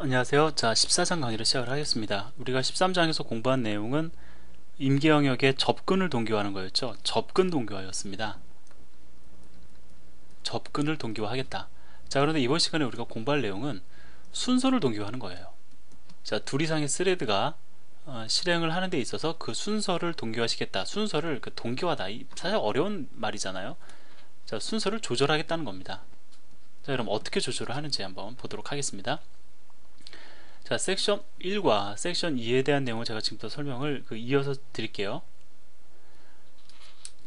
안녕하세요. 자, 14장 강의를 시작을 하겠습니다. 우리가 13장에서 공부한 내용은 임계 영역의 접근을 동기화하는 거였죠. 접근 동기화였습니다. 접근을 동기화하겠다. 자, 그런데 이번 시간에 우리가 공부할 내용은 순서를 동기화하는 거예요. 자, 둘 이상의 스레드가 실행을 하는 데 있어서 그 순서를 동기화시켰다. 순서를 동기화다. 사실 어려운 말이잖아요. 자, 순서를 조절하겠다는 겁니다. 자, 그럼 어떻게 조절을 하는지 한번 보도록 하겠습니다. 자, 섹션 1과 섹션 2에 대한 내용을 제가 지금부터 설명을 이어서 드릴게요.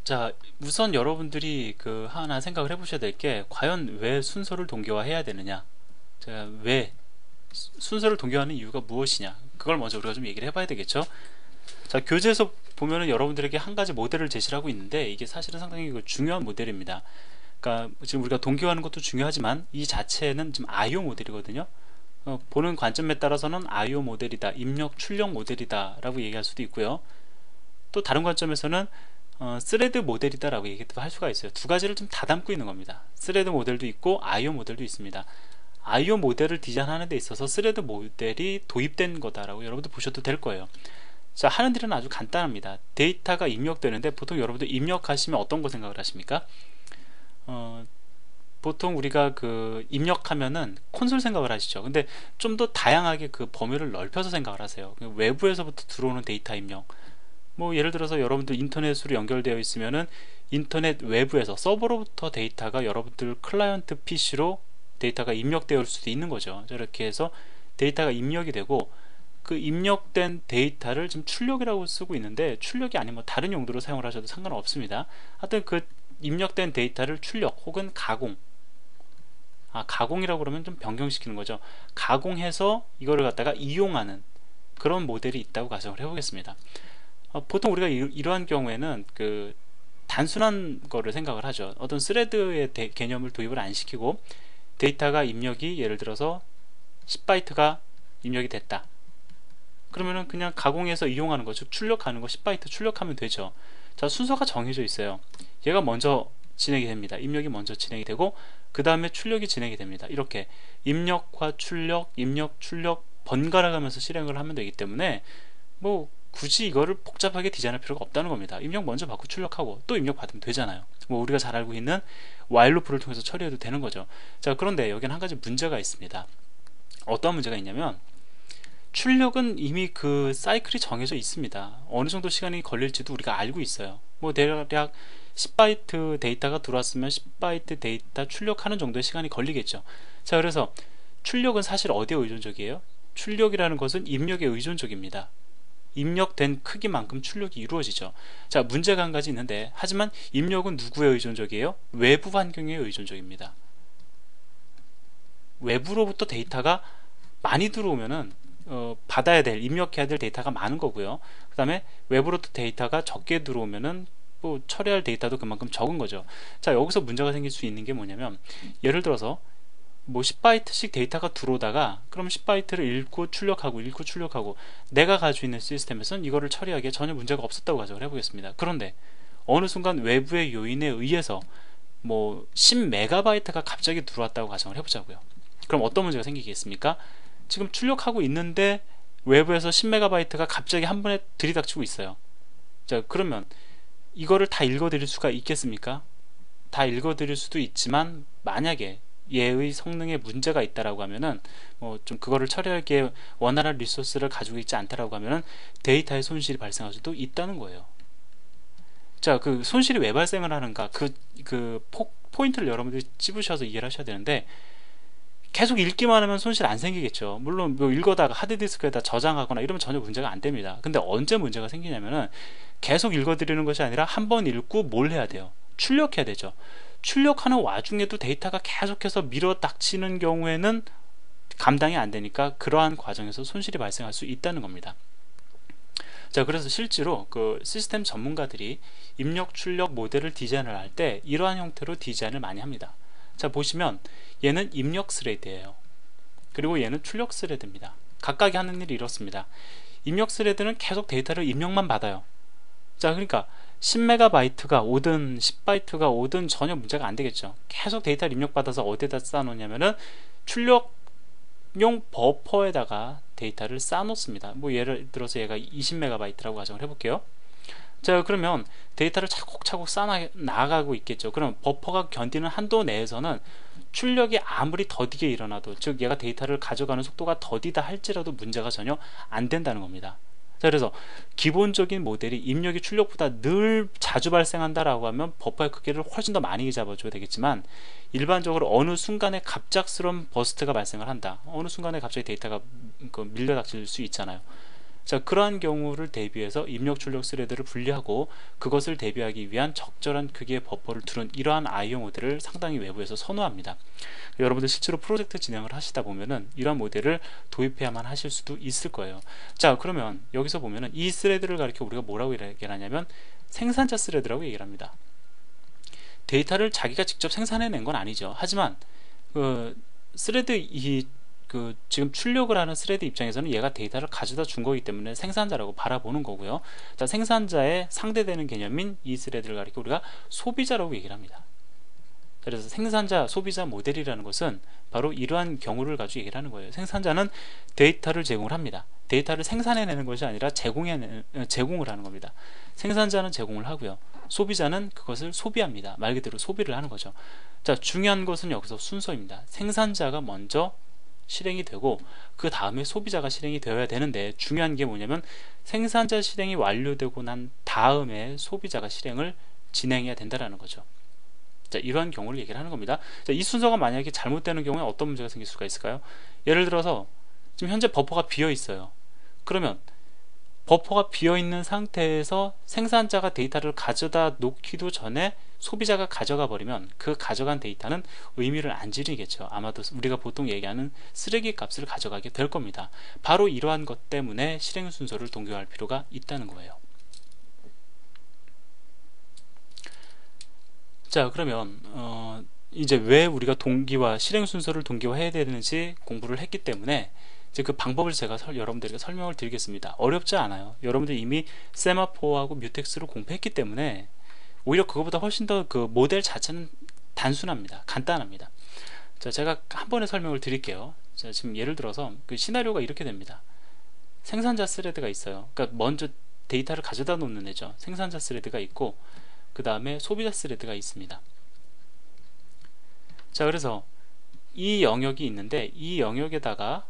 자, 우선 여러분들이 하나 생각을 해보셔야 될 게, 과연 왜 순서를 동기화해야 되느냐? 제가 왜 순서를 동기화하는 이유가 무엇이냐? 그걸 먼저 우리가 좀 얘기를 해봐야 되겠죠? 자, 교재에서 보면은 여러분들에게 한 가지 모델을 제시를 하고 있는데, 이게 사실은 상당히 중요한 모델입니다. 그러니까 지금 우리가 동기화하는 것도 중요하지만 이 자체는 지금 IO 모델이거든요. 보는 관점에 따라서는 IO 모델이다, 입력 출력 모델이다 라고 얘기할 수도 있고요. 또 다른 관점에서는 스레드 모델이다 라고 얘기도 할 수가 있어요. 두 가지를 좀 다 담고 있는 겁니다. 스레드 모델도 있고 IO 모델도 있습니다. IO 모델을 디자인하는 데 있어서 스레드 모델이 도입된 거다라고 여러분들 보셔도 될 거예요. 자, 하는 일은 아주 간단합니다. 데이터가 입력되는데 보통 여러분들 입력하시면 어떤 거 생각을 하십니까? 보통 우리가 입력하면은 콘솔 생각을 하시죠. 근데 좀 더 다양하게 그 범위를 넓혀서 생각을 하세요. 외부에서부터 들어오는 데이터 입력. 뭐 예를 들어서 여러분들 인터넷으로 연결되어 있으면은 인터넷 외부에서 서버로부터 데이터가 여러분들 클라이언트 PC로 데이터가 입력되어 수도 있는 거죠. 이렇게 해서 데이터가 입력이 되고 그 입력된 데이터를 지금 출력이라고 쓰고 있는데 출력이 아니면 다른 용도로 사용을 하셔도 상관없습니다. 하여튼 그 입력된 데이터를 출력 혹은 가공, 가공이라고 그러면 좀 변경시키는 거죠. 가공해서 이거를 갖다가 이용하는 그런 모델이 있다고 가정을 해보겠습니다. 보통 우리가 이러한 경우에는 단순한 거를 생각을 하죠. 어떤 스레드의 개념을 도입을 안 시키고 데이터가 입력이 예를 들어서 10바이트가 입력이 됐다. 그러면은 그냥 가공해서 이용하는 거, 즉 출력하는 거 10바이트 출력하면 되죠. 자, 순서가 정해져 있어요. 얘가 먼저 진행이 됩니다. 입력이 먼저 진행이 되고 그 다음에 출력이 진행이 됩니다. 이렇게 입력과 출력, 입력, 출력 번갈아 가면서 실행을 하면 되기 때문에 뭐 굳이 이거를 복잡하게 디자인할 필요가 없다는 겁니다. 입력 먼저 받고 출력하고 또 입력 받으면 되잖아요. 뭐 우리가 잘 알고 있는 while 루프를 통해서 처리해도 되는 거죠. 자, 그런데 여기는 한 가지 문제가 있습니다. 어떤 문제가 있냐면 출력은 이미 그 사이클이 정해져 있습니다. 어느 정도 시간이 걸릴지도 우리가 알고 있어요. 뭐 대략 10바이트 데이터가 들어왔으면 10바이트 데이터 출력하는 정도의 시간이 걸리겠죠. 자, 그래서 출력은 사실 어디에 의존적이에요? 출력이라는 것은 입력에 의존적입니다. 입력된 크기만큼 출력이 이루어지죠. 자, 문제가 한 가지 있는데, 하지만 입력은 누구에 의존적이에요? 외부 환경에 의존적입니다. 외부로부터 데이터가 많이 들어오면은 받아야 될, 입력해야 될 데이터가 많은 거고요. 그 다음에 외부로부터 데이터가 적게 들어오면은 뭐 처리할 데이터도 그만큼 적은 거죠. 자, 여기서 문제가 생길 수 있는 게 뭐냐면, 예를 들어서 뭐 10바이트씩 데이터가 들어오다가 그럼 10바이트를 읽고 출력하고 내가 가지고 있는 시스템에서는 이거를 처리하기에 전혀 문제가 없었다고 가정을 해보겠습니다. 그런데 어느 순간 외부의 요인에 의해서 뭐 10메가바이트가 갑자기 들어왔다고 가정을 해보자고요. 그럼 어떤 문제가 생기겠습니까? 지금 출력하고 있는데 외부에서 10메가바이트가 갑자기 한 번에 들이닥치고 있어요. 자, 그러면 이거를 다 읽어드릴 수가 있겠습니까? 다 읽어드릴 수도 있지만 만약에 얘의 성능에 문제가 있다라고 하면은 뭐 좀 그거를 처리하기에 원활한 리소스를 가지고 있지 않다라고 하면은 데이터의 손실이 발생할 수도 있다는 거예요. 자, 그 손실이 왜 발생을 하는가, 포인트를 여러분들이 찝으셔서 이해를 하셔야 되는데, 계속 읽기만 하면 손실 안 생기겠죠. 물론 뭐 읽어다가 하드디스크에다 저장하거나 이러면 전혀 문제가 안 됩니다. 근데 언제 문제가 생기냐면은 계속 읽어드리는 것이 아니라 한 번 읽고 뭘 해야 돼요? 출력해야 되죠. 출력하는 와중에도 데이터가 계속해서 밀어닥치는 경우에는 감당이 안 되니까 그러한 과정에서 손실이 발생할 수 있다는 겁니다. 자, 그래서 실제로 그 시스템 전문가들이 입력 출력 모델을 디자인을 할 때 이러한 형태로 디자인을 많이 합니다. 자, 보시면 얘는 입력 스레드예요. 그리고 얘는 출력 스레드입니다. 각각이 하는 일이 이렇습니다. 입력 스레드는 계속 데이터를 입력만 받아요. 자, 그러니까 10메가바이트가 오든 10바이트가 오든 전혀 문제가 안 되겠죠. 계속 데이터를 입력받아서 어디에다 쌓아놓냐면은 출력 용 버퍼에다가 데이터를 쌓아 놓습니다. 뭐 예를 들어서 얘가 20MB라고 가정을 해볼게요. 자, 그러면 데이터를 차곡차곡 쌓아 나가고 있겠죠. 그럼 버퍼가 견디는 한도 내에서는 출력이 아무리 더디게 일어나도, 즉 얘가 데이터를 가져가는 속도가 더디다 할지라도 문제가 전혀 안 된다는 겁니다. 자, 그래서 기본적인 모델이 입력이 출력보다 늘 자주 발생한다라고 하면 버퍼의 크기를 훨씬 더 많이 잡아줘야 되겠지만, 일반적으로 어느 순간에 갑작스러운 버스트가 발생을 한다, 어느 순간에 갑자기 데이터가 밀려닥칠 수 있잖아요. 자, 그러한 경우를 대비해서 입력 출력 스레드를 분리하고 그것을 대비하기 위한 적절한 크기의 버퍼를 두는 이러한 IO 모델을 상당히 외부에서 선호합니다. 여러분들 실제로 프로젝트 진행을 하시다 보면은 이러한 모델을 도입해야만 하실 수도 있을 거예요. 자, 그러면 여기서 보면은 이 스레드를 가리켜 우리가 뭐라고 얘기를 하냐면 생산자 스레드라고 얘기를 합니다. 데이터를 자기가 직접 생산해낸 건 아니죠. 하지만 스레드 지금 출력을 하는 스레드 입장에서는 얘가 데이터를 가져다 준 거기 때문에 생산자라고 바라보는 거고요. 자, 생산자에 상대되는 개념인 이 스레드를 가리켜 우리가 소비자라고 얘기를 합니다. 그래서 생산자, 소비자 모델이라는 것은 바로 이러한 경우를 가지고 얘기를 하는 거예요. 생산자는 데이터를 제공을 합니다. 데이터를 생산해내는 것이 아니라 제공을 하는 겁니다. 생산자는 제공을 하고요. 소비자는 그것을 소비합니다. 말 그대로 소비를 하는 거죠. 자, 중요한 것은 여기서 순서입니다. 생산자가 먼저 실행이 되고 그 다음에 소비자가 실행이 되어야 되는데, 중요한 게 뭐냐면 생산자 실행이 완료되고 난 다음에 소비자가 실행을 진행해야 된다는 거죠. 자, 이러한 경우를 얘기를 하는 겁니다. 자, 이 순서가 만약에 잘못되는 경우에 어떤 문제가 생길 수가 있을까요? 예를 들어서 지금 현재 버퍼가 비어 있어요. 그러면 버퍼가 비어 있는 상태에서 생산자가 데이터를 가져다 놓기도 전에 소비자가 가져가 버리면 그 가져간 데이터는 의미를 안 지니겠죠. 아마도 우리가 보통 얘기하는 쓰레기 값을 가져가게 될 겁니다. 바로 이러한 것 때문에 실행 순서를 동기화할 필요가 있다는 거예요. 자, 그러면 이제 왜 우리가 실행 순서를 동기화해야 되는지 공부를 했기 때문에 이제 그 방법을 제가 여러분들에게 설명을 드리겠습니다. 어렵지 않아요. 여러분들 이미 세마포하고 뮤텍스를 공부했기 때문에 오히려 그거보다 훨씬 더 그 모델 자체는 단순합니다. 간단합니다. 자, 제가 한 번에 설명을 드릴게요. 자, 지금 예를 들어서 그 시나리오가 이렇게 됩니다. 생산자 스레드가 있어요. 그러니까 먼저 데이터를 가져다 놓는 애죠. 생산자 스레드가 있고 그 다음에 소비자 스레드가 있습니다. 자, 그래서 이 영역이 있는데 이 영역에다가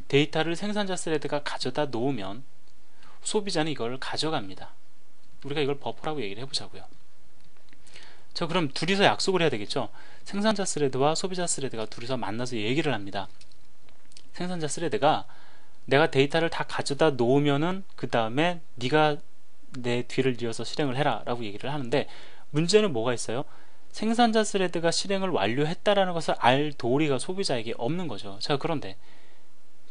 데이터를 생산자 스레드가 가져다 놓으면 소비자는 이걸 가져갑니다. 우리가 이걸 버퍼라고 얘기를 해보자고요. 자, 그럼 둘이서 약속을 해야 되겠죠. 생산자 스레드와 소비자 스레드가 둘이서 만나서 얘기를 합니다. 생산자 스레드가 내가 데이터를 다 가져다 놓으면은 그 다음에 네가 내 뒤를 이어서 실행을 해라 라고 얘기를 하는데, 문제는 뭐가 있어요? 생산자 스레드가 실행을 완료했다라는 것을 알 도리가 소비자에게 없는 거죠. 자, 그런데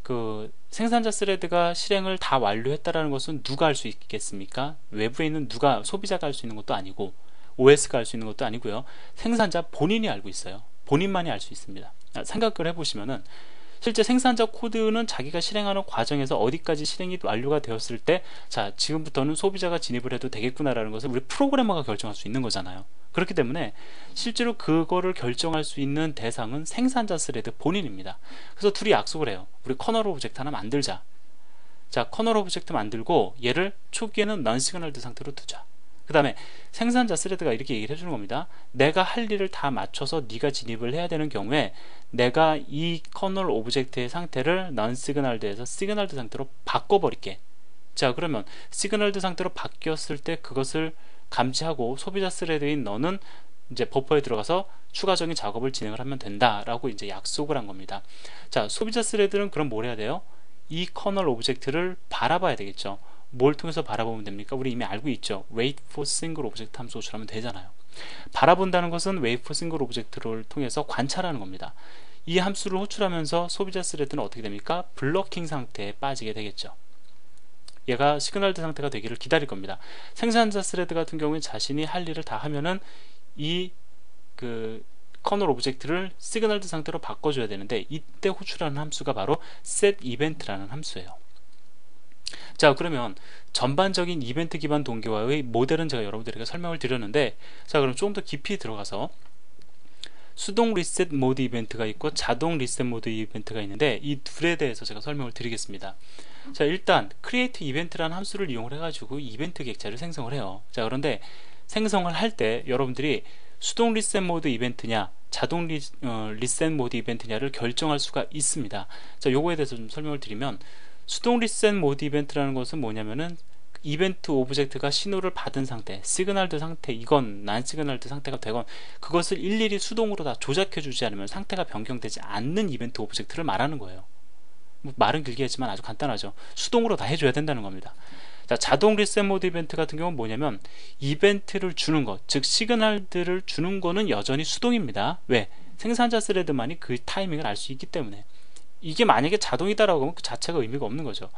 그 생산자 스레드가 실행을 다 완료했다라는 것은 누가 알 수 있겠습니까? 외부에 있는 소비자가 알 수 있는 것도 아니고 OS가 알 수 있는 것도 아니고요. 생산자 본인이 알고 있어요. 본인만이 알 수 있습니다. 생각을 해보시면은 실제 생산자 코드는 자기가 실행하는 과정에서 어디까지 실행이 완료가 되었을 때, 자, 지금부터는 소비자가 진입을 해도 되겠구나라는 것을 우리 프로그래머가 결정할 수 있는 거잖아요. 그렇기 때문에 실제로 그거를 결정할 수 있는 대상은 생산자 스레드 본인입니다. 그래서 둘이 약속을 해요. 우리 커널 오브젝트 하나 만들자. 자, 커널 오브젝트 만들고 얘를 초기에는 넌 시그널드 상태로 두자. 그 다음에 생산자 스레드가 이렇게 얘기를 해주는 겁니다. 내가 할 일을 다 맞춰서 네가 진입을 해야 되는 경우에 내가 이 커널 오브젝트의 상태를 넌 시그널드에서 시그널드 상태로 바꿔버릴게. 자, 그러면 시그널드 상태로 바뀌었을 때 그것을 감지하고 소비자 스레드인 너는 이제 버퍼에 들어가서 추가적인 작업을 진행을 하면 된다라고 이제 약속을 한 겁니다. 자, 소비자 스레드는 그럼 뭘 해야 돼요? 이 커널 오브젝트를 바라봐야 되겠죠. 뭘 통해서 바라보면 됩니까? 우리 이미 알고 있죠. wait for single 오브젝트 함수 호출하면 되잖아요. 바라본다는 것은 wait for single 오브젝트를 통해서 관찰하는 겁니다. 이 함수를 호출하면서 소비자 스레드는 어떻게 됩니까? 블러킹 상태에 빠지게 되겠죠. 얘가 시그널드 상태가 되기를 기다릴 겁니다. 생산자 스레드 같은 경우에 자신이 할 일을 다 하면은 이 커널 오브젝트를 시그널드 상태로 바꿔줘야 되는데, 이때 호출하는 함수가 바로 set event라는 함수예요. 자, 그러면 전반적인 이벤트 기반 동기화의 모델은 제가 여러분들에게 설명을 드렸는데, 자, 그럼 조금 더 깊이 들어가서 수동 리셋 모드 이벤트가 있고 자동 리셋 모드 이벤트가 있는데 이 둘에 대해서 제가 설명을 드리겠습니다. 자, 일단 create 이벤트라는 함수를 이용을 해가지고 이벤트 객체를 생성을 해요. 자, 그런데 생성을 할 때 여러분들이 수동 리셋 모드 이벤트냐 자동 리셋 모드 이벤트냐를 결정할 수가 있습니다. 자, 요거에 대해서 좀 설명을 드리면 수동 리셋 모드 이벤트라는 것은 뭐냐면은 이벤트 오브젝트가 신호를 받은 상태, 시그널드 상태, 이건 난 시그널드 상태가 되건 그것을 일일이 수동으로 다 조작해 주지 않으면 상태가 변경되지 않는 이벤트 오브젝트를 말하는 거예요. 뭐 말은 길게 했지만 아주 간단하죠. 수동으로 다 해줘야 된다는 겁니다. 자, 자동 리셋 모드 이벤트 같은 경우는 뭐냐면 이벤트를 주는 것, 즉 시그널들을 주는 거는 여전히 수동입니다. 왜? 생산자 스레드만이 그 타이밍을 알 수 있기 때문에. 이게 만약에 자동이다라고 하면 그 자체가 의미가 없는 거죠.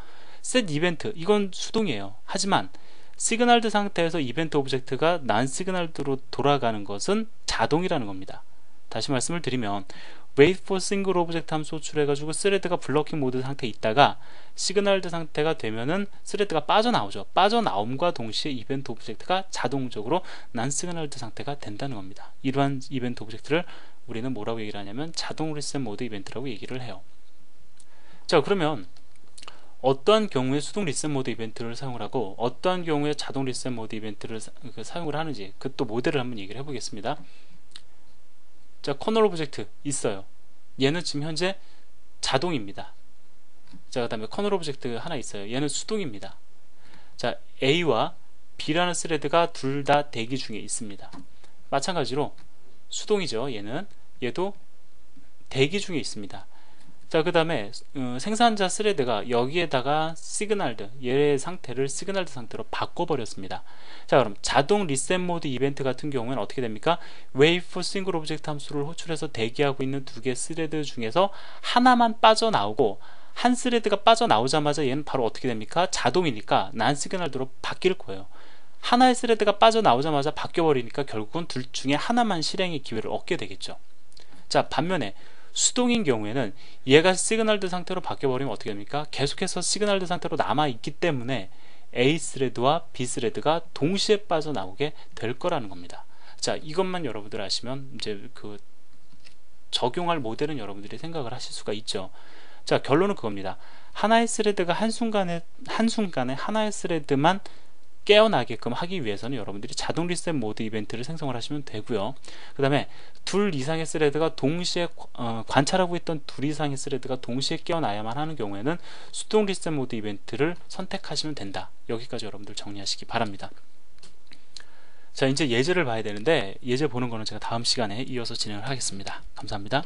set 이벤트, 이건 수동이에요. 하지만 시그널드 상태에서 이벤트 오브젝트가 난 시그널드로 돌아가는 것은 자동이라는 겁니다. 다시 말씀을 드리면 wait for single object 함수 호출해가지고 스레드가 블러킹 모드 상태에 있다가 시그널드 상태가 되면은 스레드가 빠져나오죠. 빠져나옴과 동시에 이벤트 오브젝트가 자동적으로 난 시그널드 상태가 된다는 겁니다. 이러한 이벤트 오브젝트를 우리는 뭐라고 얘기를 하냐면 자동 리셋 모드 이벤트라고 얘기를 해요. 자, 그러면 어떠한 경우에 수동 리셋 모드 이벤트를 사용을 하고 어떠한 경우에 자동 리셋 모드 이벤트를 사용을 하는지 그 또 모델을 한번 얘기를 해보겠습니다. 자, 커널 오브젝트 있어요. 얘는 지금 현재 자동입니다. 자, 그 다음에 커널 오브젝트 하나 있어요. 얘는 수동입니다. 자, A와 B라는 스레드가 둘 다 대기 중에 있습니다. 마찬가지로 수동이죠. 얘도 대기 중에 있습니다. 자, 그 다음에 생산자 스레드가 여기에다가 시그널드, 얘의 상태를 시그널드 상태로 바꿔버렸습니다. 자, 그럼 자동 리셋 모드 이벤트 같은 경우에는 어떻게 됩니까? wait for single object 함수를 호출해서 대기하고 있는 두 개 스레드 중에서 하나만 빠져나오고 한 스레드가 빠져나오자마자 얘는 바로 어떻게 됩니까? 자동이니까 난 시그널드로 바뀔 거예요. 하나의 스레드가 빠져나오자마자 바뀌어버리니까 결국은 둘 중에 하나만 실행의 기회를 얻게 되겠죠. 자, 반면에 수동인 경우에는 얘가 시그널드 상태로 바뀌어버리면 어떻게 됩니까? 계속해서 시그널드 상태로 남아있기 때문에 A 스레드와 B 스레드가 동시에 빠져나오게 될 거라는 겁니다. 자, 이것만 여러분들 아시면 이제 그 적용할 모델은 여러분들이 생각을 하실 수가 있죠. 자, 결론은 그겁니다. 하나의 스레드가 한순간에 하나의 스레드만 깨어나게끔 하기 위해서는 여러분들이 자동 리셋 모드 이벤트를 생성을 하시면 되고요. 그 다음에 둘 이상의 스레드가 동시에 관찰하고 있던 둘 이상의 스레드가 동시에 깨어나야만 하는 경우에는 수동 리셋 모드 이벤트를 선택하시면 된다. 여기까지 여러분들 정리하시기 바랍니다. 자, 이제 예제를 봐야 되는데 예제 보는 거는 제가 다음 시간에 이어서 진행을 하겠습니다. 감사합니다.